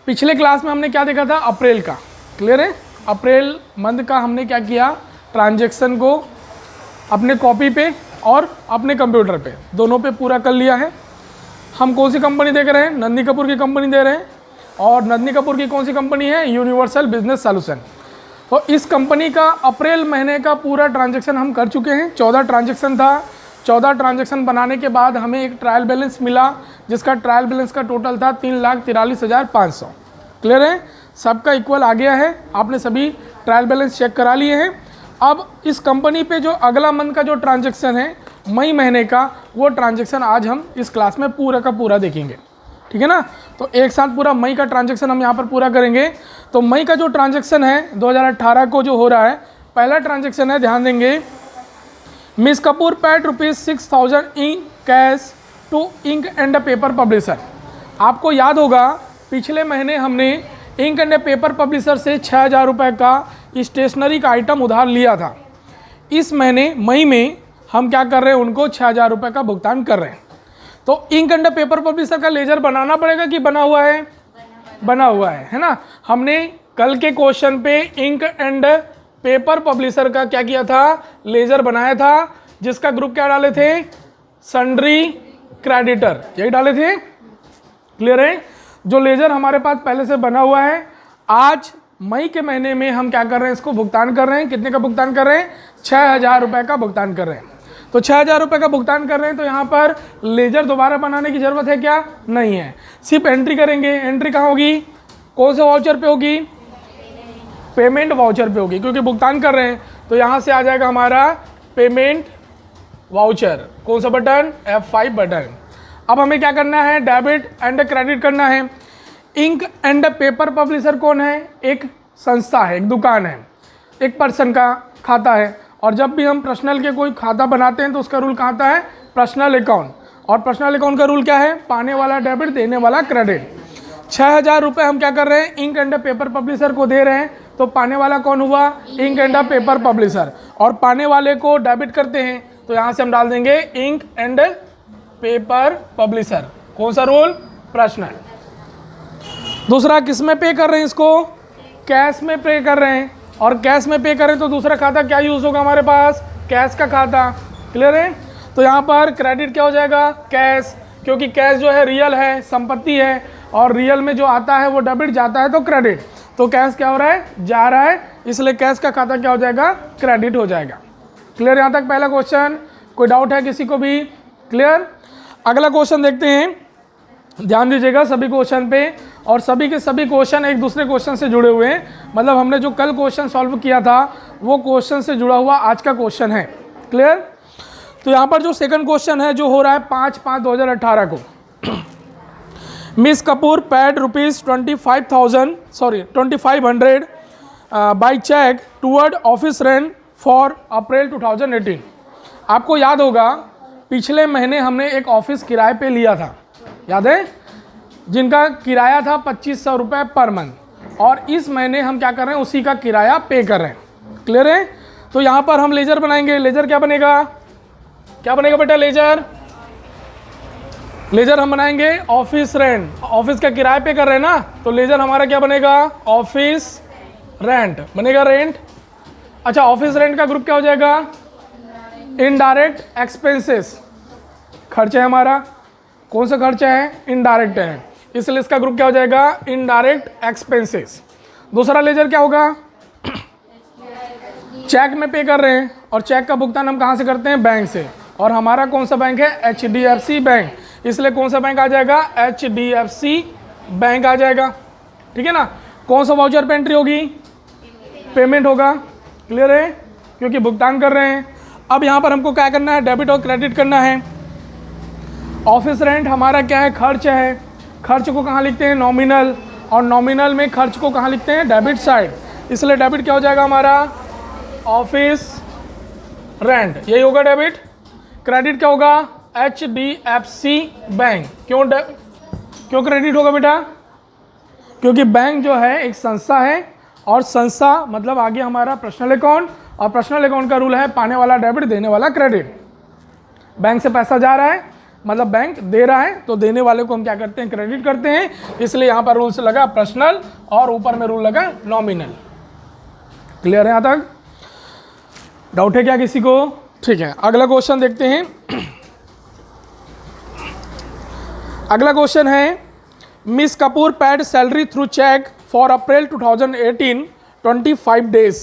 पिछले क्लास में हमने क्या देखा था, अप्रैल का, क्लियर है। अप्रैल मंथ का हमने क्या किया, ट्रांजैक्शन को अपने कॉपी पे और अपने कंप्यूटर पे दोनों पे पूरा कर लिया है। हम कौन सी कंपनी देख रहे हैं, नंदी कपूर की कंपनी दे रहे हैं, और नंदी कपूर की कौन सी कंपनी है, यूनिवर्सल बिजनेस सॉल्यूशन। तो इस कंपनी का अप्रैल महीने का पूरा ट्रांजैक्शन हम कर चुके हैं, 14 ट्रांजैक्शन था। 14 ट्रांजैक्शन बनाने के बाद हमें एक ट्रायल बैलेंस मिला, जिसका ट्रायल बैलेंस का टोटल था 3,43,500। क्लियर है, सबका इक्वल आ गया है, आपने सभी ट्रायल बैलेंस चेक करा लिए हैं। अब इस कंपनी पे जो अगला मंथ का जो ट्रांजैक्शन है मई महीने का, वो ट्रांजैक्शन आज हम इस क्लास में पूरा का पूरा देखेंगे, ठीक है ना। तो एक साथ पूरा मई का ट्रांजैक्शन हम यहाँ पर पूरा करेंगे। तो मई का जो ट्रांजैक्शन है 2018 को जो हो रहा है, पहला ट्रांजैक्शन है, ध्यान देंगे, Miss Kapoor paid ₹6,000 in cash to ink and paper publisher. आपको याद होगा पिछले महीने हमने इंक एंड पेपर पब्लिशर से 6,000 रुपये का स्टेशनरी का आइटम उधार लिया था। इस महीने मई में हम क्या कर रहे हैं, उनको 6,000 रुपये का भुगतान कर रहे हैं। तो इंक एंड पेपर पब्लिशर का लेजर बनाना पड़ेगा कि बना हुआ है, बना हुआ है ना। हमने कल के क्वेश्चन पे इंक एंड पेपर पब्लिशर का क्या किया था, लेजर बनाया था, जिसका ग्रुप क्या डाले थे, सन्ड्री क्रेडिटर, यही डाले थे। क्लियर है, जो लेजर हमारे पास पहले से बना हुआ है, आज मई के महीने में हम क्या कर रहे हैं, इसको भुगतान कर रहे हैं। कितने का भुगतान कर रहे हैं, 6,000 रुपये का भुगतान कर रहे हैं। तो 6,000 रुपये का भुगतान कर रहे हैं, तो यहाँ पर लेजर दोबारा बनाने की ज़रूरत है क्या, नहीं है, सिर्फ एंट्री करेंगे। एंट्री कहाँ होगी, कौन से वाउचर पे होगी, पेमेंट वाउचर पे होगी, क्योंकि भुगतान कर रहे हैं। तो यहाँ से आ जाएगा हमारा पेमेंट वाउचर, कौन सा बटन, F5 बटन। अब हमें क्या करना है, डेबिट एंड क्रेडिट करना है। इंक एंड पेपर पब्लिशर कौन है, एक संस्था है, एक दुकान है, एक पर्सन का खाता है। और जब भी हम पर्सनल के कोई खाता बनाते हैं तो उसका रूल कहाँ आता है, पर्सनल अकाउंट। और पर्सनल अकाउंट का रूल क्या है, पाने वाला डेबिट, देने वाला क्रेडिट। 6,000 रुपये हम क्या कर रहे हैं, इंक एंड पेपर पब्लिशर को दे रहे हैं। तो पाने वाला कौन हुआ, इंक एंड पेपर पब्लिशर, और पाने वाले को डेबिट करते हैं। तो यहाँ से हम डाल देंगे इंक एंड पेपर पब्लिशर, कौन सा रूल, पर्सनल। दूसरा किस में पे कर रहे हैं, इसको कैश में पे कर रहे हैं। और कैश में पे करें तो दूसरा खाता क्या यूज़ होगा हमारे पास, कैश का खाता। क्लियर है, तो यहाँ पर क्रेडिट क्या हो जाएगा, कैश, क्योंकि कैश जो है रियल है, संपत्ति है, और रियल में जो आता है वो डेबिट, जाता है तो क्रेडिट। तो कैश क्या हो रहा है, जा रहा है, इसलिए कैश का खाता क्या हो जाएगा, क्रेडिट हो जाएगा। क्लियर, यहाँ तक पहला क्वेश्चन। कोई डाउट है किसी को भी, क्लियर। अगला क्वेश्चन देखते हैं, ध्यान दीजिएगा सभी क्वेश्चन पे, और सभी के सभी क्वेश्चन एक दूसरे क्वेश्चन से जुड़े हुए हैं। मतलब हमने जो कल क्वेश्चन सॉल्व किया था वो क्वेश्चन से जुड़ा हुआ आज का क्वेश्चन है। क्लियर, तो यहाँ पर जो सेकंड क्वेश्चन है जो हो रहा है 5/5/2018 को, Miss Kapoor paid ₹25,500 by cheque toward office rent for April 2018। आपको याद होगा पिछले महीने हमने एक ऑफिस किराए पे लिया था, याद है, जिनका किराया था 2,500 रुपये पर मंथ, और इस महीने हम क्या कर रहे हैं, उसी का किराया पे कर रहे हैं। क्लियर है, तो यहाँ पर हम लेजर बनाएंगे। लेजर क्या बनेगा, क्या बनेगा बेटा, लेजर, लेजर हम बनाएंगे ऑफिस रेंट, ऑफिस का किराया पे कर रहे हैं ना, तो लेजर हमारा क्या बनेगा, ऑफिस रेंट बनेगा, रेंट। अच्छा, ऑफिस रेंट का ग्रुप क्या हो जाएगा, इनडायरेक्ट एक्सपेंसेस, खर्च है हमारा, कौन सा खर्चा है, इनडायरेक्ट है, इसलिए इसका ग्रुप क्या हो जाएगा, इनडायरेक्ट एक्सपेंसेस। दूसरा लेजर क्या होगा, चेक में पे कर रहे हैं, और चेक का भुगतान हम कहाँ से करते हैं, बैंक से, और हमारा कौन सा बैंक है, HDFC बैंक, इसलिए कौन सा बैंक आ जाएगा, HDFC बैंक आ जाएगा। ठीक है ना। कौन सा वाउचर पे एंट्री होगी, पेमेंट होगा। क्लियर है, क्योंकि भुगतान कर रहे हैं। अब यहाँ पर हमको क्या करना है, डेबिट और क्रेडिट करना है। ऑफिस रेंट हमारा क्या है, खर्च है, खर्च को कहाँ लिखते हैं, नॉमिनल, और नॉमिनल में खर्च को कहाँ लिखते हैं, डेबिट साइड, इसलिए डेबिट क्या हो जाएगा हमारा, ऑफिस रेंट, यही होगा डेबिट। क्रेडिट क्या होगा, HDFC बैंक। क्यों क्रेडिट होगा बेटा, क्योंकि बैंक जो है एक संस्था है, और संस्था मतलब आगे हमारा पर्सनल अकाउंट, और पर्सनल अकाउंट का रूल है पाने वाला डेबिट, देने वाला क्रेडिट। बैंक से पैसा जा रहा है, मतलब बैंक दे रहा है, तो देने वाले को हम क्या करते हैं, क्रेडिट करते हैं। इसलिए यहाँ पर रूल्स लगा पर्सनल और ऊपर में रूल लगा नॉमिनल। क्लियर है यहाँ तक? डाउट है क्या किसी को? ठीक है, अगला क्वेश्चन देखते हैं। अगला क्वेश्चन है, miss Kapoor paid salary through cheque for April 2018 25 days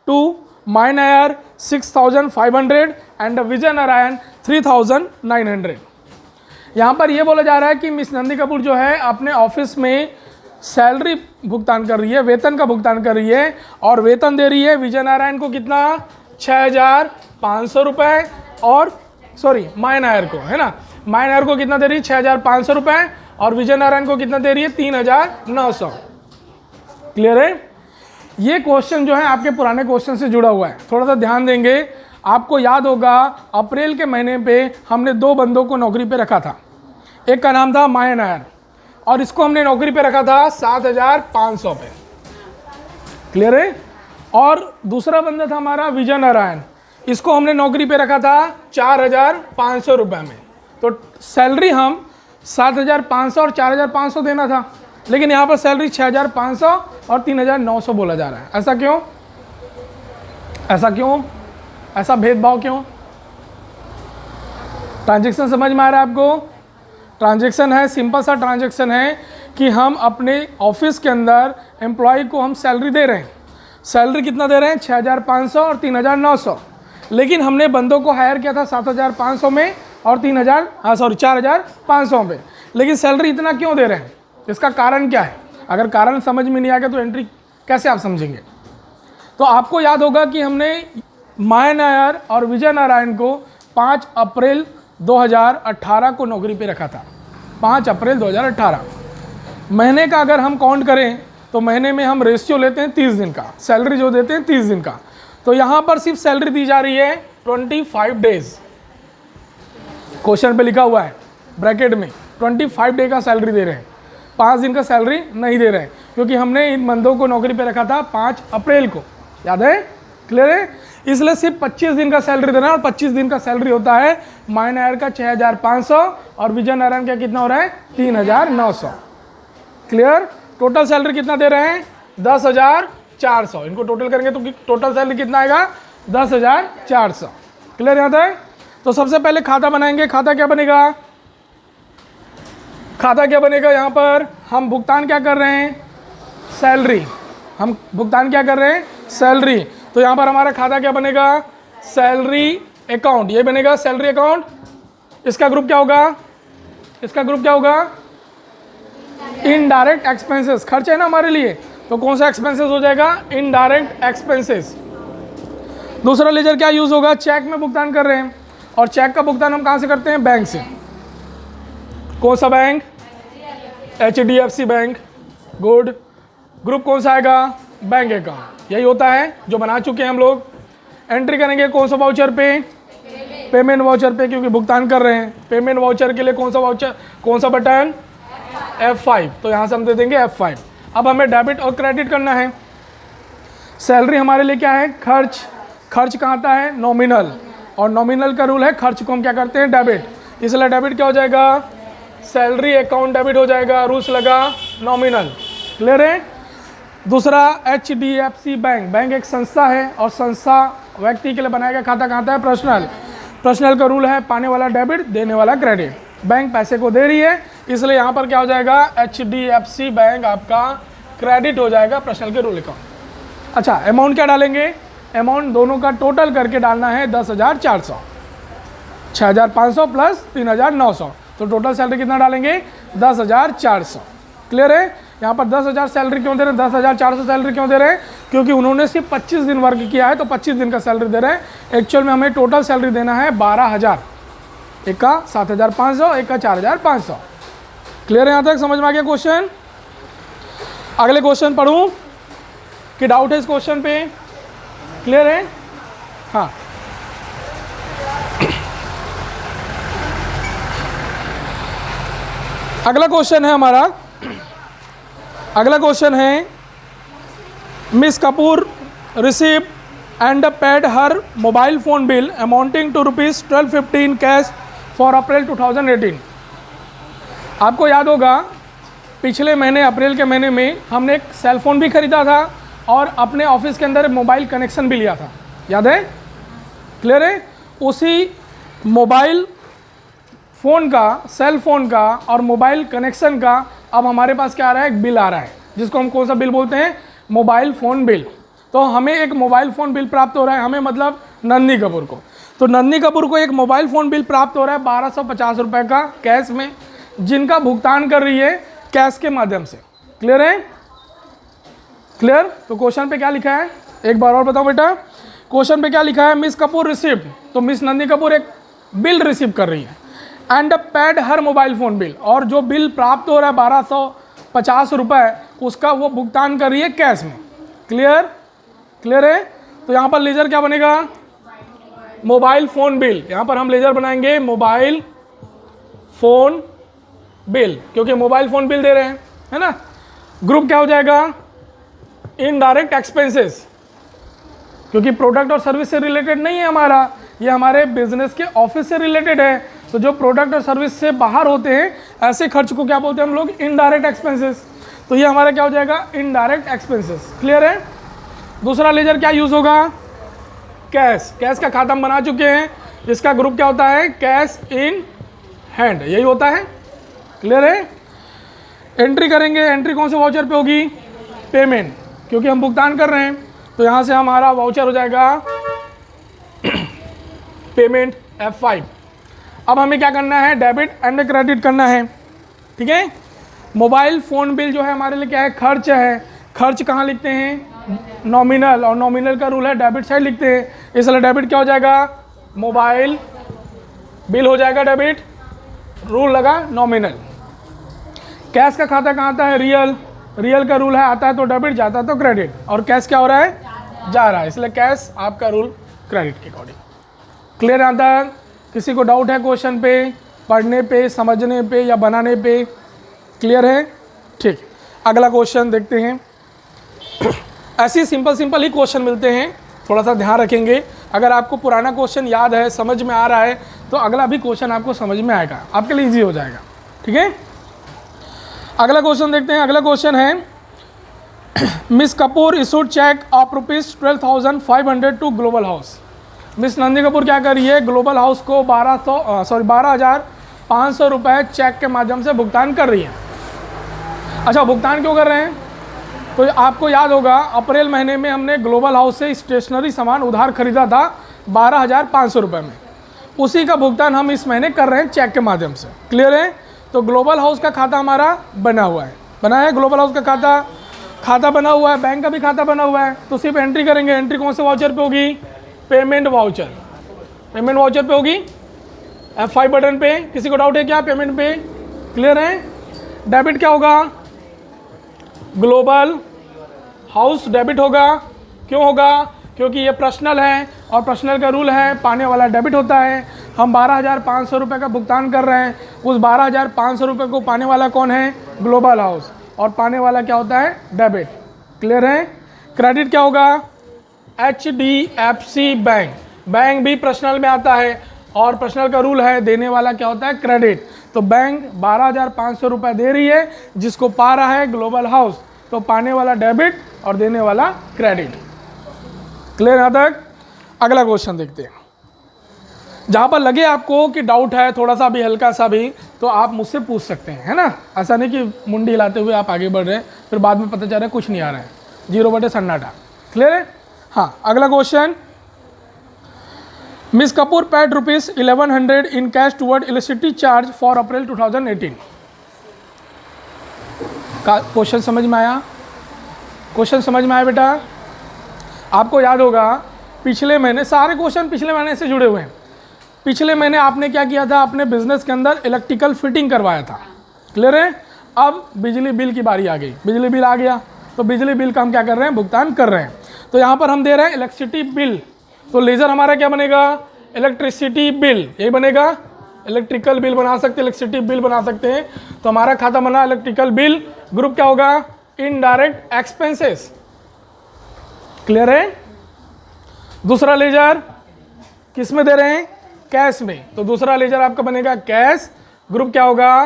to my Nair 6500 and Vijay Narayan 3900। यहाँ पर ये बोला जा रहा है कि मिस नंदी कपूर जो है अपने ऑफिस में सैलरी भुगतान कर रही है, वेतन का भुगतान कर रही है, और वेतन दे रही है विजय नारायण को कितना, 6500 रुपये, और सॉरी माय नायर को, है ना, माय नायर को कितना दे रही है, 6500 रुपये, और विजय नारायण को कितना दे रही है, 3900। क्लियर है? ये क्वेश्चन जो है आपके पुराने क्वेश्चन से जुड़ा हुआ है, थोड़ा सा ध्यान देंगे। आपको याद होगा अप्रैल के महीने पे हमने 2 बंदों को नौकरी पे रखा था। एक का नाम था माय नायर, और इसको हमने नौकरी पे रखा था 7500 पे। क्लियर है? और दूसरा बंदा था हमारा विजय नारायण, इसको हमने नौकरी पे रखा था 4500 रुपये में। तो सैलरी हम 7500 और 4500 देना था, लेकिन यहाँ पर सैलरी 6500 और 3900 बोला जा रहा है। ऐसा क्यों? ऐसा क्यों? ऐसा भेदभाव क्यों? ट्रांजैक्शन समझ में आ रहा है आपको? ट्रांजैक्शन है, सिंपल सा ट्रांजैक्शन है कि हम अपने ऑफिस के अंदर एम्प्लॉय को हम सैलरी दे रहे हैं। सैलरी कितना दे रहे हैं? 6500 और 3900। लेकिन हमने बंदों को हायर किया था 7500 में और 4500 पे। लेकिन सैलरी इतना क्यों दे रहे हैं? इसका कारण क्या है? अगर कारण समझ में नहीं आएगा तो एंट्री कैसे आप समझेंगे? तो आपको याद होगा कि हमने माय नायर और विजय नारायण को 5 अप्रैल 2018 को नौकरी पे रखा था। 5 अप्रैल 2018 महीने का अगर हम काउंट करें तो महीने में हम रेशियो लेते हैं 30 दिन का, सैलरी जो देते हैं 30 दिन का। तो यहाँ पर सिर्फ सैलरी दी जा रही है 25 डेज। क्वेश्चन पे लिखा हुआ है ब्रैकेट में 25 डे का सैलरी दे रहे हैं, 5 दिन का सैलरी नहीं दे रहे हैं, क्योंकि हमने इन बंदों को नौकरी पे रखा था 5 अप्रैल को। याद है? क्लियर है? इसलिए सिर्फ 25 दिन का सैलरी देना है, और 25 दिन का सैलरी होता है माय नायर का 6500 और विजय नारायण का कितना हो रहा है, 3900। क्लियर? टोटल सैलरी कितना दे रहे हैं, 10400। इनको टोटल करेंगे तो टोटल सैलरी कितना आएगा, 10400। क्लियर यहाँ तक? तो सबसे पहले खाता बनाएंगे। खाता क्या बनेगा? खाता क्या बनेगा? यहाँ पर हम भुगतान क्या कर रहे हैं, सैलरी। हम भुगतान क्या कर रहे हैं, सैलरी। तो यहाँ पर हमारा खाता क्या बनेगा, सैलरी अकाउंट। ये बनेगा सैलरी अकाउंट। इसका ग्रुप क्या होगा, इसका ग्रुप क्या होगा, इनडायरेक्ट एक्सपेंसेस। खर्च है ना हमारे लिए, तो कौन सा एक्सपेंसेस हो जाएगा, इनडायरेक्ट एक्सपेंसेस। दूसरा लेजर क्या यूज होगा, चेक में भुगतान कर रहे हैं, और चेक का भुगतान हम कहाँ से करते हैं, बैंक से। कौन सा bank, HDFC bank. Good. Group कौन सा आएगा, बैंक अकाउंट। यही होता है जो बना चुके हैं हम लोग। एंट्री करेंगे कौन सा वाउचर पे, पेमेंट वाउचर पे, क्योंकि भुगतान कर रहे हैं। पेमेंट वाउचर के लिए कौन सा वाउचर, कौन सा बटन, F5। तो यहाँ से हम दे देंगे F5। अब हमें डेबिट और क्रेडिट करना है। सैलरी हमारे लिए क्या है, खर्च। खर्च कहाँ आता है, नॉमिनल, और नॉमिनल का रूल है खर्च को हम क्या करते हैं, डेबिट। इसलिए डेबिट क्या हो जाएगा, सैलरी अकाउंट डेबिट हो जाएगा। रूल्स लगा नॉमिनल। क्लियर है? दूसरा HDFC बैंक। बैंक एक संस्था है, और संस्था व्यक्ति के लिए बनाया गया खाता कहाँ है, पर्सनल। पर्सनल का रूल है पाने वाला डेबिट, देने वाला क्रेडिट। बैंक पैसे को दे रही है, इसलिए यहाँ पर क्या हो जाएगा, HDFC बैंक आपका क्रेडिट हो जाएगा पर्सनल के रूल अकाउंट। अच्छा, अमाउंट क्या डालेंगे, अमाउंट दोनों का टोटल करके डालना है 10400। 6500 प्लस 3900, तो टोटल सैलरी कितना डालेंगे, 10400। क्लियर है? यहाँ पर 10000 सैलरी क्यों दे रहे हैं, 10400 सैलरी क्यों दे रहे हैं, क्योंकि उन्होंने सिर्फ 25 दिन वर्क किया है, तो 25 दिन का सैलरी दे रहे हैं। एक्चुअल में हमें टोटल सैलरी देना है 12000। एक का 7500, एक का 4500। क्लियर है? यहाँ तक समझ में आ गया क्वेश्चन? अगले क्वेश्चन पढ़ूँ कि डाउट है इस क्वेश्चन पे? क्लियर है? हाँ। अगला क्वेश्चन है हमारा, अगला क्वेश्चन है, miss Kapoor receive and paid her mobile phone bill amounting to ₹1215 cash for April 2018। आपको याद होगा पिछले महीने अप्रैल के महीने में हमने एक सेल फ़ोन भी ख़रीदा था और अपने ऑफिस के अंदर मोबाइल कनेक्शन भी लिया था, याद है? क्लियर है? उसी मोबाइल फ़ोन का, सेल फ़ोन का और मोबाइल कनेक्शन का अब हमारे पास क्या आ रहा है? एक बिल आ रहा है, जिसको हम कौन सा बिल बोलते हैं? Mobile phone bill. तो हमें एक मोबाइल फ़ोन बिल प्राप्त हो रहा है, हमें मतलब नंदनी कपूर को। तो नंदनी कपूर को एक मोबाइल फ़ोन बिल प्राप्त हो रहा है 1250 रुपये का कैश में, जिनका भुगतान कर रही है कैश के माध्यम से। क्लियर है? क्लियर? तो क्वेश्चन पे क्या लिखा है एक बार और बताओ बेटा। क्वेश्चन पे क्या लिखा है? मिस कपूर रिसीव्ड, तो मिस नंदनी कपूर एक बिल रिसीव कर रही है and paid her mobile phone bill, और जो बिल प्राप्त हो रहा है 1250 रुपये, उसका वो भुगतान कर रही है कैश में। क्लियर? क्लियर है? तो यहाँ पर लेजर क्या बनेगा? Mobile phone bill. यहाँ पर हम लेजर बनाएंगे मोबाइल फ़ोन बिल, क्योंकि मोबाइल फ़ोन बिल दे रहे हैं, है ना। ग्रुप क्या हो जाएगा? इनडायरेक्ट एक्सपेंसेस, क्योंकि प्रोडक्ट और सर्विस से रिलेटेड नहीं है हमारा, ये हमारे बिजनेस के ऑफिस से रिलेटेड है। तो जो प्रोडक्ट और सर्विस से बाहर होते हैं ऐसे खर्च को क्या बोलते हैं हम लोग? Indirect expenses. तो ये हमारा क्या हो जाएगा? Indirect expenses. क्लियर है? दूसरा लेजर क्या यूज़ होगा? कैश। कैश का खाता हम बना चुके हैं, जिसका ग्रुप क्या होता है? कैश इन हैंड, यही होता है। क्लियर है? एंट्री करेंगे, एंट्री कौन से वाउचर पे होगी? पेमेंट, क्योंकि हम भुगतान कर रहे हैं। तो यहाँ से हमारा वाउचर हो जाएगा पेमेंट F5। अब हमें क्या करना है? डेबिट एंड क्रेडिट करना है, ठीक है। मोबाइल फ़ोन बिल जो है हमारे लिए क्या है? खर्च है। खर्च कहाँ लिखते हैं? नॉमिनल, और नॉमिनल का रूल है डेबिट साइड लिखते हैं, इसलिए डेबिट क्या हो जाएगा? मोबाइल बिल हो जाएगा डेबिट, रूल लगा नॉमिनल। कैश का खाता कहाँ आता है? रियल। रियल का रूल है आता है तो डेबिट, जाता है तो क्रेडिट, और कैश क्या हो रहा है? जा रहा है, इसलिए कैश आपका रूल क्रेडिट के अकॉर्डिंग। क्लियर आता है? किसी को डाउट है क्वेश्चन पे, पढ़ने पे, समझने पे या बनाने पे? क्लियर है? ठीक, अगला क्वेश्चन देखते हैं। ऐसे सिंपल ही क्वेश्चन मिलते हैं, थोड़ा सा ध्यान रखेंगे। अगर आपको पुराना क्वेश्चन याद है, समझ में आ रहा है, तो अगला भी क्वेश्चन आपको समझ में आएगा, आपके लिए ईजी हो जाएगा, ठीक है। अगला क्वेश्चन देखते हैं। अगला क्वेश्चन है miss Kapoor issued cheque of ₹12,500 to Global House. Miss Nandi Kapoor क्या कर रही है? ग्लोबल हाउस को 12,500 रुपये चेक के माध्यम से भुगतान कर रही है। अच्छा, भुगतान क्यों कर रहे हैं? तो आपको याद होगा अप्रैल महीने में हमने ग्लोबल हाउस से स्टेशनरी सामान उधार खरीदा था 12,500 रुपये में, उसी का भुगतान हम इस महीने कर रहे हैं चेक के माध्यम से। क्लियर है? तो ग्लोबल हाउस का खाता हमारा बना हुआ है, बना है ग्लोबल हाउस का खाता बना हुआ है, बैंक का भी खाता बना हुआ है। तो सिर्फ एंट्री करेंगे। एंट्री कौन से वाउचर पे होगी? Payment voucher. पेमेंट वाउचर पे होगी, F5 बटन पे। किसी को डाउट है क्या पेमेंट पे? क्लियर है? डेबिट क्या होगा? ग्लोबल हाउस डेबिट होगा। क्यों होगा? क्योंकि ये पर्सनल है और पर्सनल का रूल है पाने वाला डेबिट होता है। हम 12,500 रुपये का भुगतान कर रहे हैं, उस 12,500 रुपये को पाने वाला कौन है? ग्लोबल हाउस, और पाने वाला क्या होता है? डेबिट। क्लियर है? क्रेडिट क्या होगा? HDFC bank. बैंक भी पर्सनल में आता है और पर्सनल का रूल है देने वाला क्या होता है? क्रेडिट। तो बैंक 12,500 रुपये दे रही है, जिसको पा रहा है ग्लोबल हाउस, तो पाने वाला डेबिट और देने वाला क्रेडिट। क्लियर यहाँ तक? अगला क्वेश्चन देखते हैं। जहाँ पर लगे आपको कि डाउट है थोड़ा सा भी, हल्का सा भी, तो आप मुझसे पूछ सकते हैं, है ना। ऐसा नहीं कि मुंडी हिलाते हुए आप आगे बढ़ रहे हैं, फिर बाद में पता चल रहा है कुछ नहीं आ रहा है, 0 सन्नाटा। क्लियर है? हाँ, अगला question. Miss Kapoor paid ₹1100 in cash toward electricity charge for April 2018। का क्वेश्चन समझ में आया? क्वेश्चन समझ में आया बेटा? आपको याद होगा पिछले महीने, सारे क्वेश्चन पिछले महीने से जुड़े हुए हैं। पिछले महीने आपने क्या किया था? अपने बिजनेस के अंदर इलेक्ट्रिकल फिटिंग करवाया था। क्लियर है? अब बिजली बिल की बारी आ गई, बिजली बिल आ गया, तो बिजली बिल का हम क्या कर रहे हैं? भुगतान कर रहे हैं। तो यहाँ पर हम दे रहे हैं इलेक्ट्रिसिटी बिल, तो लेजर हमारा क्या बनेगा? इलेक्ट्रिसिटी बिल, यही बनेगा। इलेक्ट्रिकल बिल बना सकते हैं, इलेक्ट्रिसिटी बिल बना सकते हैं। तो हमारा खाता बना इलेक्ट्रिकल बिल, ग्रुप क्या होगा? Indirect expenses. क्लियर है? दूसरा लेजर किस में दे रहे हैं? कैश में, तो दूसरा लेजर आपका बनेगा कैश, ग्रुप क्या होगा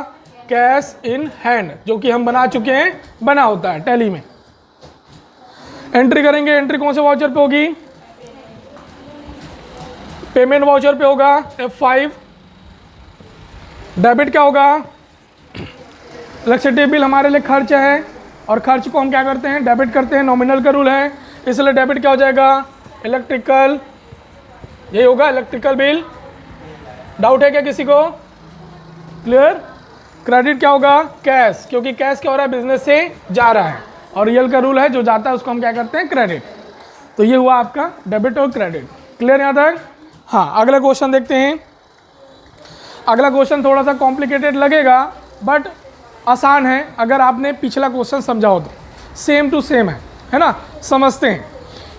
कैश इन हैंड, जो कि हम बना चुके हैं, बना होता है टैली में। एंट्री करेंगे, एंट्री कौन से वाउचर पे होगी, पेमेंट वाउचर पे होगा F5। डेबिट क्या होगा, इलेक्ट्रिसिटी बिल हमारे लिए खर्च है और खर्च को हम क्या करते हैं डेबिट करते हैं, नॉमिनल का रूल है, इसलिए डेबिट क्या हो जाएगा इलेक्ट्रिकल, यही होगा इलेक्ट्रिकल बिल। डाउट है क्या किसी को, क्लियर। क्रेडिट क्या होगा कैश, क्योंकि कैश क्या हो रहा है बिजनेस से जा रहा है और रियल का रूल है जो जाता है उसको हम क्या करते हैं क्रेडिट। तो ये हुआ आपका डेबिट और क्रेडिट, क्लियर यहाँ तक। हाँ, अगला क्वेश्चन देखते हैं। अगला क्वेश्चन थोड़ा सा कॉम्प्लिकेटेड लगेगा बट आसान है अगर आपने पिछला क्वेश्चन समझा हो तो, सेम टू सेम है ना। समझते हैं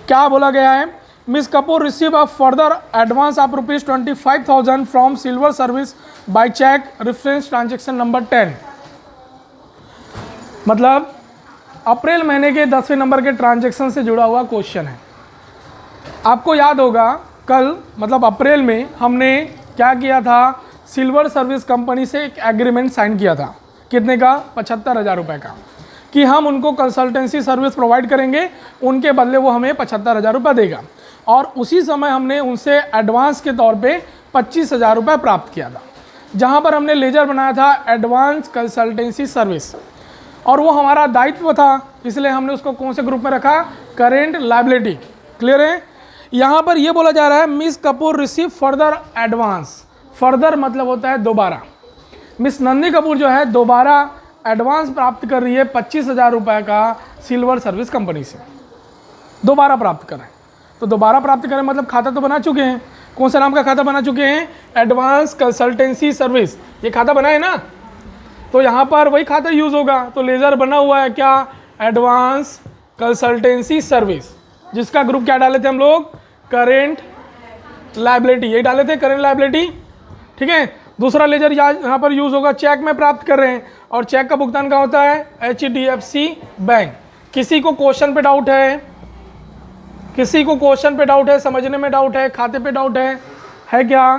क्या बोला गया है। Miss Kapoor receive a further advance of ₹25,000 from Silver Service by cheque reference transaction number 10। मतलब अप्रैल महीने के 10वें नंबर के ट्रांजेक्शन से जुड़ा हुआ क्वेश्चन है। आपको याद होगा कल मतलब अप्रैल में हमने क्या किया था, सिल्वर सर्विस कंपनी से एक एग्रीमेंट साइन किया था, कितने का 75,000 रुपये का, कि हम उनको कंसल्टेंसी सर्विस प्रोवाइड करेंगे, उनके बदले वो हमें 75,000 रुपये देगा। और उसी समय हमने उनसे एडवांस के तौर पे 25,000 रुपये प्राप्त किया था, जहां पर हमने लेजर बनाया था एडवांस कंसल्टेंसी सर्विस, और वो हमारा दायित्व था, इसलिए हमने उसको कौन से ग्रुप में रखा, करेंट लायबिलिटी, क्लियर है। यहाँ पर ये बोला जा रहा है miss Kapoor receive further advance, further मतलब होता है दोबारा। मिस नंदी कपूर जो है दोबारा एडवांस प्राप्त कर रही है 25,000 रुपये का सिल्वर सर्विस कंपनी से, दोबारा प्राप्त करें। तो दोबारा प्राप्त करें मतलब खाता तो बना चुके हैं, कौन सा नाम का खाता बना चुके हैं, एडवांस कंसल्टेंसी सर्विस, ये खाता बना है ना, तो यहाँ पर वही खाता यूज़ होगा। तो लेजर बना हुआ है क्या, एडवांस कंसल्टेंसी सर्विस, जिसका ग्रुप क्या डाले थे हम लोग, करेंट लायबिलिटी, यही डाले थे करेंट लायबिलिटी, ठीक है। दूसरा लेजर यहाँ पर यूज़ होगा चेक में प्राप्त कर रहे हैं, और चेक का भुगतान क्या होता है, HDFC बैंक। किसी को क्वेश्चन पे डाउट है, किसी को क्वेश्चन पे डाउट है, समझने में डाउट है, खाते पे डाउट है क्या,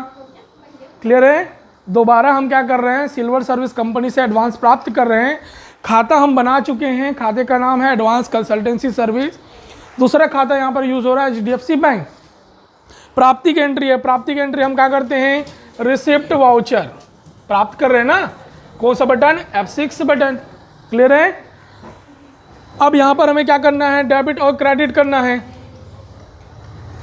क्लियर है। दोबारा हम क्या कर रहे हैं, सिल्वर सर्विस कंपनी से एडवांस प्राप्त कर रहे हैं, खाता हम बना चुके हैं, खाते का नाम है एडवांस कंसल्टेंसी सर्विस, दूसरा खाता यहाँ पर यूज़ हो रहा है HDFC बैंक। प्राप्ति की एंट्री है, प्राप्ति की एंट्री हम क्या करते हैं, रिसिप्ट वाउचर प्राप्त कर रहे हैं ना, कौन सा बटन, F6 बटन, क्लियर है। अब यहाँ पर हमें क्या करना है, डेबिट और क्रेडिट करना है।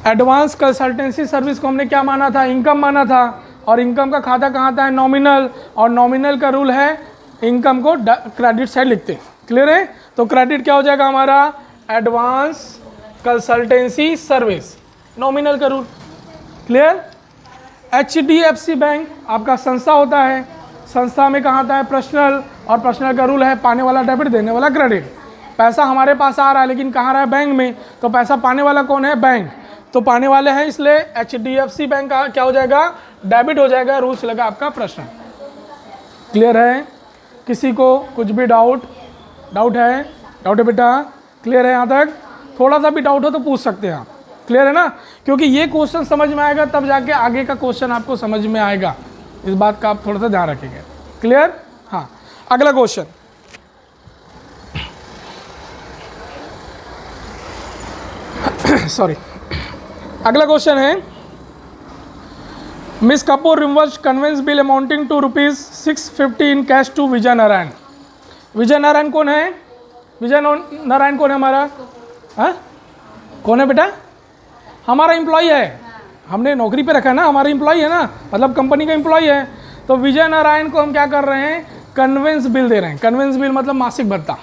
एडवांस कंसल्टेंसी सर्विस को हमने क्या माना था, इनकम माना था, और इनकम का खाता कहाँ था है, नॉमिनल, और नॉमिनल का रूल है इनकम को क्रेडिट साइड लिखते हैं, क्लियर है। तो क्रेडिट क्या हो जाएगा हमारा, एडवांस कंसल्टेंसी सर्विस, नॉमिनल का रूल, क्लियर। HDFC बैंक आपका संस्था होता है, संस्था में कहाँ आता है पर्सनल, और पर्सनल का रूल है पाने वाला डेबिट देने वाला क्रेडिट। पैसा हमारे पास आ रहा है लेकिन कहाँ रहा है, बैंक में, तो पैसा पाने वाला कौन है, बैंक, तो पाने वाले हैं, इसलिए HDFC बैंक का क्या हो जाएगा, डेबिट हो जाएगा, रूल्स लगा आपका पर्सनल, क्लियर है। किसी को कुछ भी डाउट है बेटा, क्लियर है यहाँ तक। थोड़ा सा भी डाउट हो तो पूछ सकते हैं आप, क्लियर है ना, क्योंकि ये क्वेश्चन समझ में आएगा तब जाके आगे का क्वेश्चन आपको समझ में आएगा, इस बात का आप थोड़ा सा ध्यान रखेंगे, क्लियर। हाँ, अगला क्वेश्चन, सॉरी, अगला क्वेश्चन है miss Kapoor reverse conveyance bill amounting to ₹650 in cash to Vijay Narayan. Vijay Narayan कौन है, विजय नारायण कौन है हमारा, हाँ कौन है बेटा, हमारा एम्प्लॉय है, हमने नौकरी पे रखा है ना, हमारा एम्प्लॉय है ना, मतलब कंपनी का एम्प्लॉय है। तो विजय नारायण को हम क्या कर रहे हैं, कन्वेंस बिल दे रहे हैं। कन्वेंस बिल मतलब मासिक भत्ता,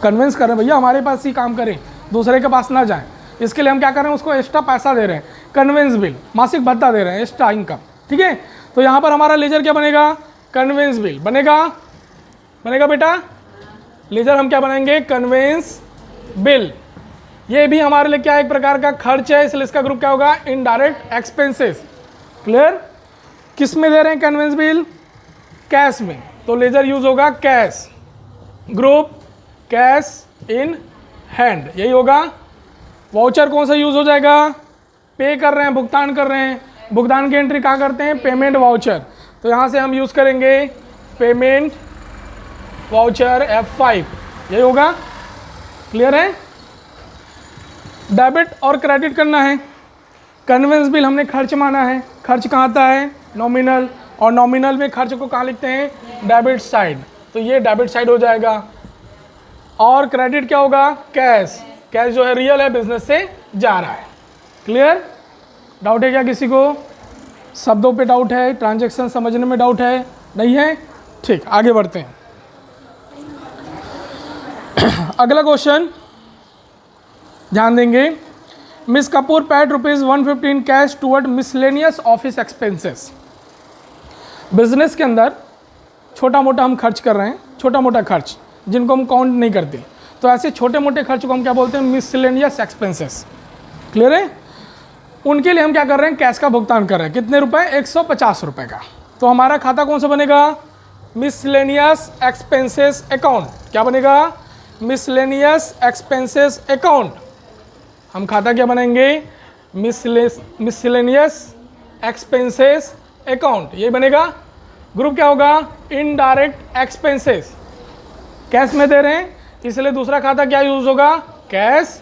कन्वेंस कर रहे हैं भैया हमारे पास ही काम करें, दूसरे के पास ना जाएं, इसके लिए हम क्या कर रहे हैं, उसको एक्स्ट्रा पैसा दे रहे हैं, कन्वेंस बिल, मासिक भत्ता दे रहे हैं, एक्स्ट्रा इनकम, ठीक है। तो यहाँ पर हमारा लेजर क्या बनेगा, कन्वेंस बिल बनेगा बेटा, लेजर हम क्या बनाएंगे, कन्वेंस बिल। ये भी हमारे लिए क्या एक प्रकार का खर्च है, इसलिए इसका ग्रुप क्या होगा, इनडायरेक्ट एक्सपेंसेस, क्लियर। किस में दे रहे हैं कन्वेंस बिल, कैश में, तो लेजर यूज होगा cash, group cash in hand, यही होगा। वाउचर कौन सा यूज हो जाएगा, पे कर रहे हैं, भुगतान कर रहे हैं, भुगतान की एंट्री कहाँ करते हैं? Payment voucher. तो यहाँ से हम यूज़ करेंगे पेमेंट वाउचर F5, यही होगा। क्लियर है? डेबिट और क्रेडिट करना है। कन्वेंस बिल हमने खर्च माना है। खर्च कहाँ आता है? नॉमिनल, और नॉमिनल में खर्च को कहाँ लिखते हैं? डेबिट साइड, तो ये डेबिट साइड हो जाएगा। और क्रेडिट क्या होगा? कैश। कैश जो है रियल है, बिजनेस से जा रहा है। क्लियर? डाउट है क्या किसी को? शब्दों पे डाउट है? ट्रांजैक्शन समझने में डाउट है? नहीं है? ठीक, आगे बढ़ते हैं। अगला क्वेश्चन ध्यान देंगे। Miss Kapoor paid ₹115 cash toward miscellaneous office expenses. Business के अंदर छोटा मोटा हम खर्च कर रहे हैं, छोटा मोटा खर्च जिनको हम काउंट नहीं करते, तो ऐसे छोटे मोटे खर्च को हम क्या बोलते हैं? Miscellaneous expenses. क्लियर है? उनके लिए हम क्या कर रहे हैं? कैश का भुगतान कर रहे हैं। कितने रुपए? 150 रुपये का। तो हमारा खाता कौन सा बनेगा? Miscellaneous expenses account. क्या बनेगा? Miscellaneous expenses account. हम खाता क्या बनाएंगे? मिसलेनियस एक्सपेंसेस अकाउंट, ये बनेगा। ग्रुप क्या होगा? Indirect expenses. कैश में दे रहे हैं इसलिए दूसरा खाता क्या यूज होगा? Cash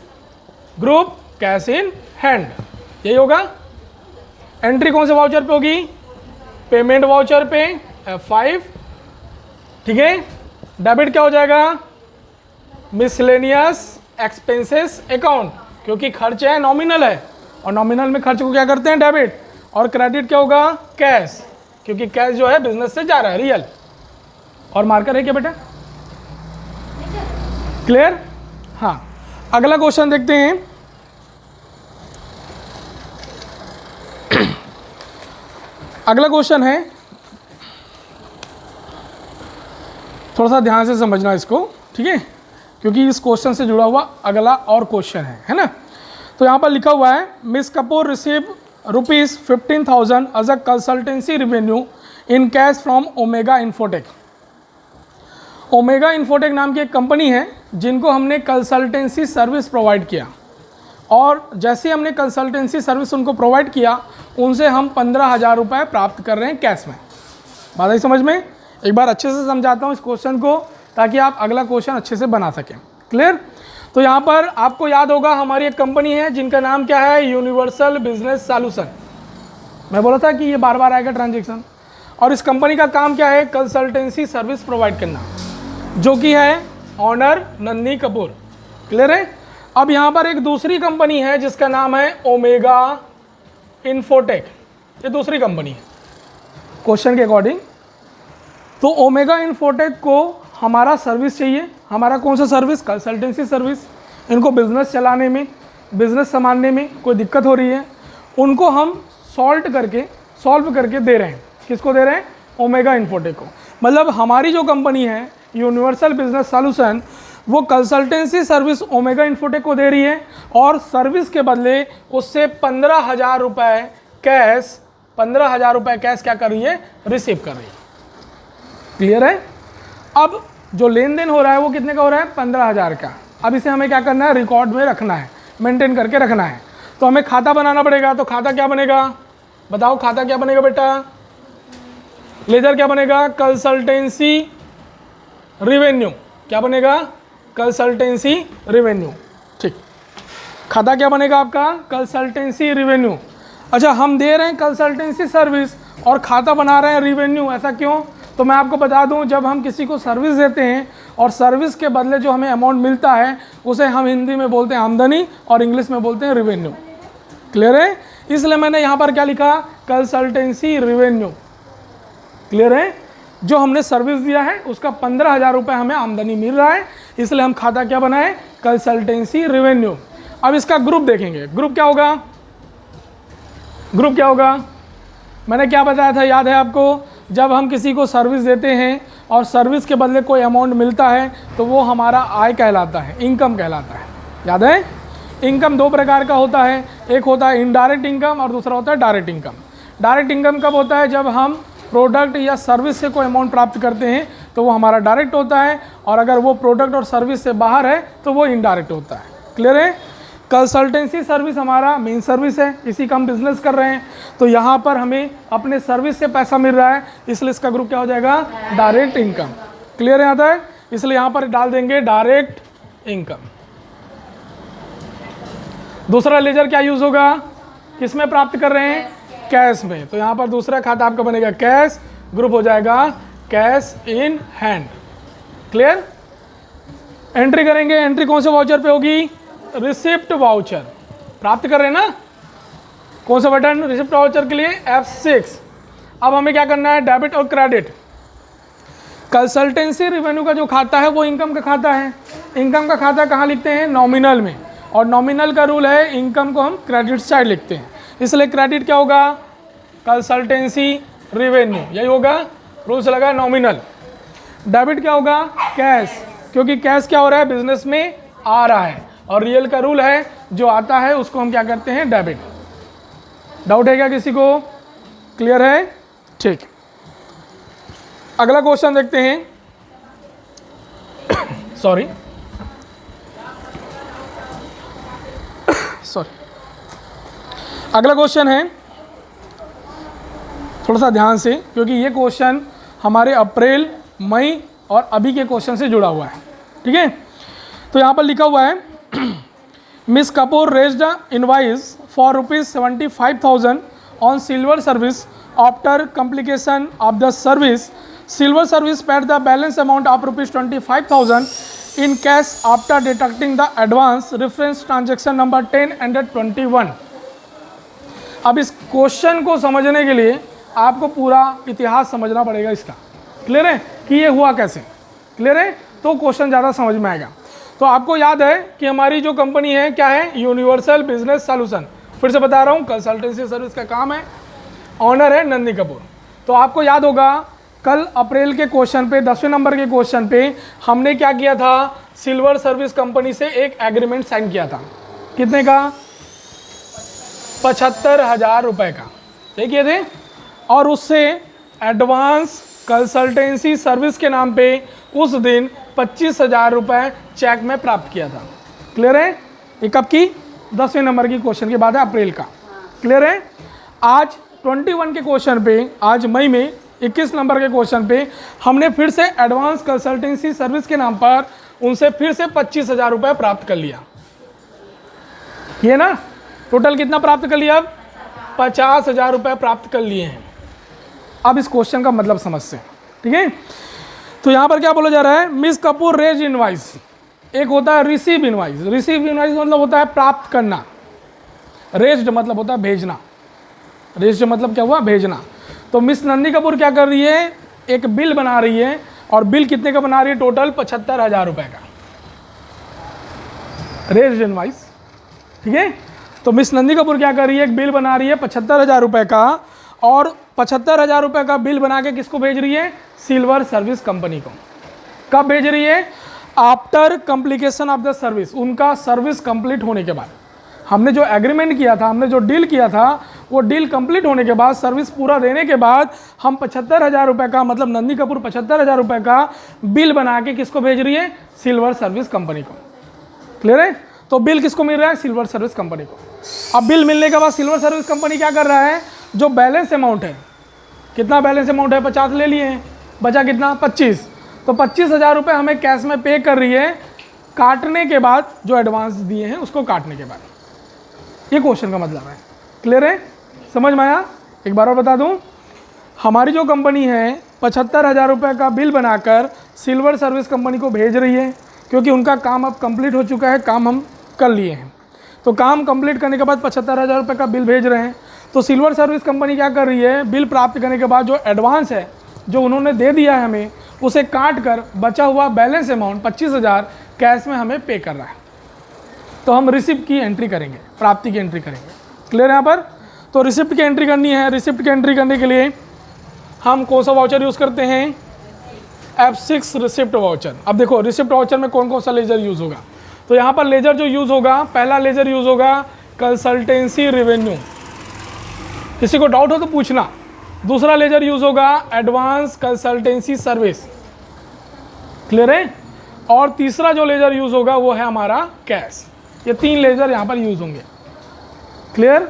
group, cash in hand, यही होगा। एंट्री कौन से वाउचर पे होगी? पेमेंट वाउचर पे F5। ठीक है? डेबिट क्या हो जाएगा? मिसलेनियस एक्सपेंसेस अकाउंट, क्योंकि खर्च है, नॉमिनल है, और नॉमिनल में खर्च को क्या करते हैं? डेबिट। और क्रेडिट क्या होगा? कैश, क्योंकि कैश जो है बिजनेस से जा रहा है, रियल। और मार्कर है क्या बेटा? क्लियर? हाँ, अगला क्वेश्चन देखते हैं। अगला क्वेश्चन है, थोड़ा सा ध्यान से समझना इसको, ठीक है, क्योंकि इस क्वेश्चन से जुड़ा हुआ अगला और क्वेश्चन है ना। तो यहाँ पर लिखा हुआ है miss Kapoor receive ₹15,000 as a consultancy revenue in cash from Omega Infotech. Omega Infotech नाम की एक कंपनी है जिनको हमने कंसल्टेंसी सर्विस प्रोवाइड किया, और जैसे हमने कंसल्टेंसी सर्विस उनको प्रोवाइड किया, उनसे हम 15,000 रुपये प्राप्त कर रहे हैं कैश में। बात आई समझ में? एक बार अच्छे से समझाता हूँ इस क्वेश्चन को, ताकि आप अगला क्वेश्चन अच्छे से बना सकें। क्लियर? तो यहाँ पर आपको याद होगा हमारी एक कंपनी है जिनका नाम क्या है? Universal business solution. मैं बोला था कि ये बार बार आएगा ट्रांजेक्शन। और इस कंपनी का काम क्या है? कंसल्टेंसी सर्विस प्रोवाइड करना, जो कि है ऑनर नन्ही कपूर। क्लियर है? अब यहाँ पर एक दूसरी कंपनी है जिसका नाम है ओमेगा इन्फोटेक। ये दूसरी कंपनी है क्वेश्चन के अकॉर्डिंग। तो ओमेगा इन्फोटेक को हमारा सर्विस चाहिए। हमारा कौन सा सर्विस? Consultancy service. इनको बिजनेस चलाने में, बिजनेस संभालने में कोई दिक्कत हो रही है, उनको हम सॉल्व करके दे रहे हैं। किसको दे रहे हैं? ओमेगा इन्फोटेक को। मतलब हमारी जो कंपनी है यूनिवर्सल बिजनेस सॉल्यूशन, वो कंसल्टेंसी सर्विस ओमेगा इन्फोटेक को दे रही है, और सर्विस के बदले उससे 15,000 रुपये कैश, 15,000 रुपये कैश क्या कर रही है? रिसीव कर रही है। क्लियर है? अब जो लेन देन हो रहा है वो कितने का हो रहा है? 15,000 का। अब इसे हमें क्या करना है? रिकॉर्ड में रखना है, मेंटेन करके रखना है। तो हमें खाता बनाना पड़ेगा। तो खाता क्या बनेगा? बताओ, खाता क्या बनेगा बेटा? लेजर क्या बनेगा? Consultancy revenue. क्या बनेगा? Consultancy revenue. ठीक, खाता क्या बनेगा आपका? Consultancy revenue. अच्छा, हम दे रहे हैं कंसल्टेंसी सर्विस और खाता बना रहे हैं रिवेन्यू, ऐसा क्यों? तो मैं आपको बता दूं, जब हम किसी को सर्विस देते हैं और सर्विस के बदले जो हमें अमाउंट मिलता है, उसे हम हिंदी में बोलते हैं आमदनी और इंग्लिश में बोलते हैं रिवेन्यू। क्लियर है? इसलिए मैंने यहाँ पर क्या लिखा? Consultancy revenue. क्लियर है? जो हमने सर्विस दिया है उसका 15,000 रुपये हमें आमदनी मिल रहा है, इसलिए हम खाता क्या बनाए? Consultancy revenue. अब इसका ग्रुप देखेंगे। ग्रुप क्या होगा? ग्रुप क्या होगा? मैंने क्या बताया था, याद है आपको? जब हम किसी को सर्विस देते हैं और सर्विस के बदले कोई अमाउंट मिलता है तो वो हमारा आय कहलाता है, इनकम कहलाता है। याद है? इनकम दो प्रकार का होता है, एक होता है इनडायरेक्ट इनकम और दूसरा होता है डायरेक्ट इनकम। डायरेक्ट इनकम कब होता है? जब हम प्रोडक्ट या सर्विस से कोई अमाउंट प्राप्त करते हैं तो वो हमारा डायरेक्ट होता है, और अगर वो प्रोडक्ट और सर्विस से बाहर है तो वो इनडायरेक्ट होता है। क्लियर है? कंसल्टेंसी सर्विस हमारा मेन सर्विस है, इसी का हम बिजनेस कर रहे हैं, तो यहाँ पर हमें अपने सर्विस से पैसा मिल रहा है, इसलिए इसका ग्रुप क्या हो जाएगा, डायरेक्ट इनकम। क्लियर है आता है, इसलिए यहाँ पर डाल देंगे डायरेक्ट इनकम। दूसरा लेजर क्या यूज होगा, किस में प्राप्त कर रहे हैं, कैश में, तो यहाँ पर दूसरा खाता आपका बनेगा कैश, ग्रुप हो जाएगा cash in hand. Clear, entry करेंगे, एंट्री कौन से वाउचर पे होगी, रिसिप्ट वाउचर, प्राप्त कर रहे हैं ना, कौन सा बटन, रिसिप्ट वाउचर के लिए F6। अब हमें क्या करना है, डेबिट और क्रेडिट। कंसल्टेंसी रेवेन्यू का जो खाता है वो इनकम का खाता है, इनकम का खाता कहाँ लिखते हैं, नॉमिनल में, और नॉमिनल का रूल है इनकम को हम क्रेडिट साइड लिखते हैं, इसलिए क्रेडिट क्या होगा, कंसल्टेंसी रेवेन्यू, यही होगा, रूल्स लगा नॉमिनल। डेबिट क्या होगा, कैश, क्योंकि कैश क्या हो रहा है, बिजनेस में आ रहा है, और रियल का रूल है जो आता है उसको हम क्या करते हैं, डेबिट। डाउट है क्या किसी को, क्लियर है, ठीक। अगला क्वेश्चन देखते हैं, सॉरी अगला क्वेश्चन है, थोड़ा सा ध्यान से, क्योंकि ये क्वेश्चन हमारे अप्रैल, मई और अभी के क्वेश्चन से जुड़ा हुआ है, ठीक है। तो यहाँ पर लिखा हुआ है, miss Kapoor raised invoice for ₹75,000 on silver service after completion of the service, silver service paid the balance amount of ₹25,000 in cash after deducting the advance, reference transaction number 10 and 21। अब इस क्वेश्चन को समझने के लिए आपको पूरा इतिहास समझना पड़ेगा इसका, क्लियर है कि ये हुआ कैसे, क्लियर है, तो क्वेश्चन ज़्यादा समझ में आएगा। तो आपको याद है कि हमारी जो कंपनी है क्या है, यूनिवर्सल बिजनेस सॉल्यूशन, फिर से बता रहा हूँ, कंसल्टेंसी सर्विस का काम है, ऑनर है नंदी कपूर। तो आपको याद होगा कल अप्रैल के क्वेश्चन पे, 10वें नंबर के क्वेश्चन पे हमने क्या किया था, सिल्वर सर्विस कंपनी से एक एग्रीमेंट साइन किया था, कितने का, 75,000 रुपये का, ठीक किए थे, और उससे एडवांस कंसल्टेंसी सर्विस के नाम पे उस दिन 25,000 रुपये चेक में प्राप्त किया था। क्लियर है, ये कब की, 10वें नंबर की क्वेश्चन के बाद है, अप्रैल का। क्लियर है, आज 21 के क्वेश्चन पे, आज मई में 21 नंबर के क्वेश्चन पे हमने फिर से एडवांस कंसल्टेंसी सर्विस के नाम पर उनसे फिर से 25,000 रुपये प्राप्त कर लिया, ये ना, टोटल कितना प्राप्त कर लिया, अब 50,000 रुपये प्राप्त कर लिए हैं। अब इस क्वेश्चन का मतलब समझते हैं, ठीक है। तो यहाँ पर क्या बोला जा रहा है, मिस कपूर रेज इनवाइस, एक होता है रिसीव इनवाइस, रिसीव इनवाइस मतलब होता है प्राप्त करना, रेज्ड मतलब होता है भेजना, रेज्ड मतलब क्या हुआ, भेजना। तो मिस नंदी कपूर क्या कर रही है, एक बिल बना रही है, और बिल कितने का बना रही है, टोटल 75,000 रुपये का, रेज्ड इनवाइस, ठीक है। तो मिस नंदी कपूर क्या कर रही है, एक बिल बना रही है 75,000 रुपये का, और 75,000 रुपये का बिल बना के किसको भेज रही है, सिल्वर सर्विस कंपनी को। कब भेज रही है, आफ्टर कंप्लीकेशन ऑफ द सर्विस, उनका सर्विस कंप्लीट होने के बाद। हमने जो एग्रीमेंट किया था, हमने जो डील किया था, वो डील कंप्लीट होने के बाद, सर्विस पूरा देने के बाद हम 75,000 रुपये का, मतलब नंदी कपूर 75,000 रुपये का बिल बना के किसको भेज रही है, सिल्वर सर्विस कंपनी को। क्लियर है, तो बिल किसको मिल रहा है, सिल्वर सर्विस कंपनी को। अब बिल मिलने के बाद सिल्वर सर्विस कंपनी क्या कर रहा है, जो बैलेंस अमाउंट है, कितना बैलेंस अमाउंट है, 50 ले लिए हैं, बचा कितना, 25, तो 25,000 रुपये हमें कैश में पे कर रही है, काटने के बाद, जो एडवांस दिए हैं उसको काटने के बाद। ये क्वेश्चन का मतलब है, क्लियर है, समझ में आया। एक बार और बता दूं, हमारी जो कंपनी है 75,000 रुपये का बिल बनाकर सिल्वर सर्विस कंपनी को भेज रही है, क्योंकि उनका काम अब कंप्लीट हो चुका है, काम हम कर लिए हैं। तो काम कंप्लीट करने के बाद 75,000 रुपये का बिल भेज रहे हैं, तो सिल्वर सर्विस कंपनी क्या कर रही है, बिल प्राप्त करने के बाद जो एडवांस है, जो उन्होंने दे दिया है हमें, उसे काट कर बचा हुआ बैलेंस अमाउंट 25,000 कैश में हमें पे कर रहा है। तो हम रिसिप्ट की एंट्री करेंगे, प्राप्ति की एंट्री करेंगे। क्लियर यहाँ पर, तो रिसिप्ट की एंट्री करनी है। रिसिप्ट की एंट्री करने के लिए हम कौन सा वाउचर यूज़ करते हैं, F6 रिसिप्ट वाउचर। अब देखो रिसिप्ट वाउचर में कौन कौन सा लेजर यूज़ होगा, तो यहाँ पर लेजर जो यूज़ होगा, पहला लेजर यूज़ होगा कंसल्टेंसी रेवेन्यू, किसी को डाउट हो तो पूछना। दूसरा लेजर यूज़ होगा एडवांस कंसल्टेंसी सर्विस, क्लियर है। और तीसरा जो लेजर यूज़ होगा वो है हमारा कैश। ये 3 लेजर यहाँ पर यूज़ होंगे। क्लियर?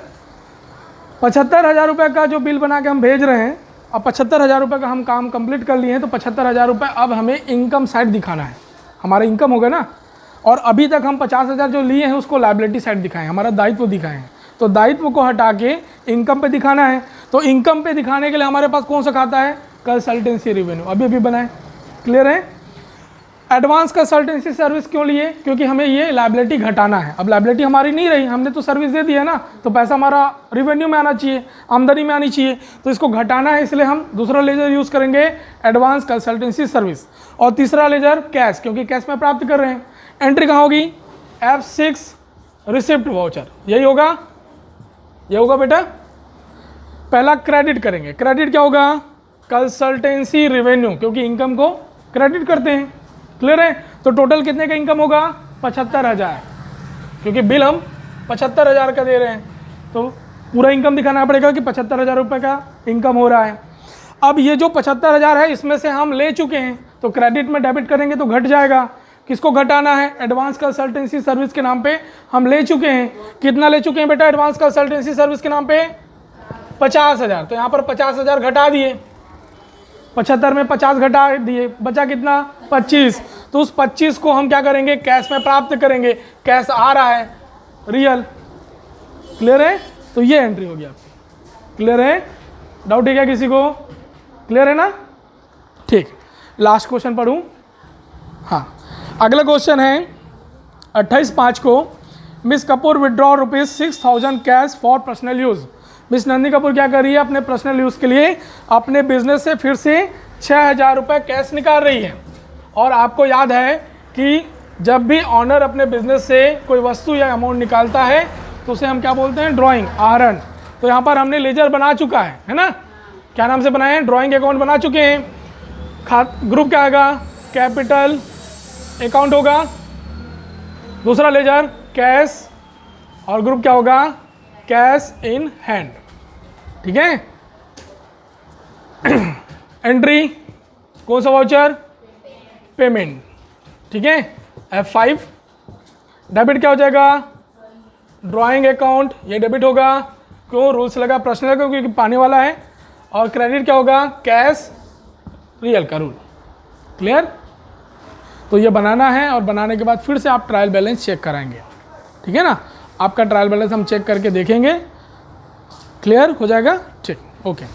75,000 रुपये का जो बिल बना के हम भेज रहे हैं, अब 75,000 रुपये का हम काम कंप्लीट कर लिए हैं, तो 75,000 रुपये अब हमें इनकम साइड दिखाना है। हमारा इनकम हो गया ना, और अभी तक हम 50,000 जो लिए हैं उसको लायबिलिटी साइड दिखाएं, हमारा दायित्व दिखाएं। तो दायित्व को हटा के इनकम पे दिखाना है। तो इनकम पे दिखाने के लिए हमारे पास कौन सा खाता है? कंसल्टेंसी रेवेन्यू, अभी बनाए। क्लियर है? एडवांस कंसल्टेंसी सर्विस क्यों लिए? क्योंकि हमें ये लायबिलिटी घटाना है। अब लायबिलिटी हमारी नहीं रही, हमने तो सर्विस दे दी है ना, तो पैसा हमारा रिवेन्यू में आना चाहिए, आमदनी में आनी चाहिए। तो इसको घटाना है, इसलिए हम दूसरा लेजर यूज़ करेंगे, एडवांस कंसल्टेंसी सर्विस। और तीसरा लेजर कैश, क्योंकि कैश में प्राप्त कर रहे हैं। एंट्री कहाँ होगी? F6 रिसिप्ट वाउचर, यही होगा, ये होगा बेटा। पहला क्रेडिट करेंगे। क्रेडिट क्या होगा? कंसल्टेंसी रेवेन्यू, क्योंकि इनकम को क्रेडिट करते हैं। क्लियर है? तो टोटल कितने का इनकम होगा? 75,000, क्योंकि बिल हम 75,000 का दे रहे हैं, तो पूरा इनकम दिखाना पड़ेगा कि 75,000 रुपये का इनकम हो रहा है। अब ये जो 75,000 है इसमें से हम ले चुके हैं, तो क्रेडिट में डेबिट करेंगे तो घट जाएगा। किसको घटाना है? एडवांस कंसल्टेंसी सर्विस के नाम पे हम ले चुके हैं। कितना ले चुके हैं बेटा एडवांस कंसल्टेंसी सर्विस के नाम पे? 50,000। तो यहाँ पर 50,000 घटा दिए, 75 में 50 घटा दिए, बचा कितना? 25। तो उस 25 को हम क्या करेंगे? कैश में प्राप्त करेंगे। कैश आ रहा है, रियल। क्लियर है? तो ये एंट्री होगी आपकी। क्लियर है? डाउट है क्या किसी को? क्लियर है ना? ठीक, लास्ट क्वेश्चन पढ़ूं। हाँ, अगला क्वेश्चन है 28/5 को, Miss Kapoor withdraw ₹6,000 cash for personal use. Miss Nandi Kapoor क्या कर रही है? अपने पर्सनल यूज़ के लिए अपने बिजनेस से फिर से 6,000 रुपये कैश निकाल रही है। और आपको याद है कि जब भी ऑनर अपने बिजनेस से कोई वस्तु या अमाउंट निकालता है तो उसे हम क्या बोलते हैं? ड्राइंग, आहरण। तो यहाँ पर हमने लेजर बना चुका है ना? क्या नाम से बनाए? ड्राइंग अकाउंट बना चुके हैं। ग्रुप क्या आएगा? कैपिटल अकाउंट होगा। दूसरा लेजर कैश, और ग्रुप क्या होगा? Cash in hand. ठीक है? एंट्री कौन सा वाउचर? पेमेंट। ठीक है? F5। डेबिट क्या हो जाएगा? ड्राइंग अकाउंट, ये डेबिट होगा। क्यों? रूल्स लगा, प्रश्न लगा क्योंकि पाने वाला है। और क्रेडिट क्या होगा? कैश, रियल का रूल। क्लियर? तो ये बनाना है, और बनाने के बाद फिर से आप ट्रायल बैलेंस चेक कराएंगे। ठीक है ना? आपका ट्रायल बैलेंस हम चेक करके देखेंगे। क्लियर हो जाएगा? ठीक, ओके।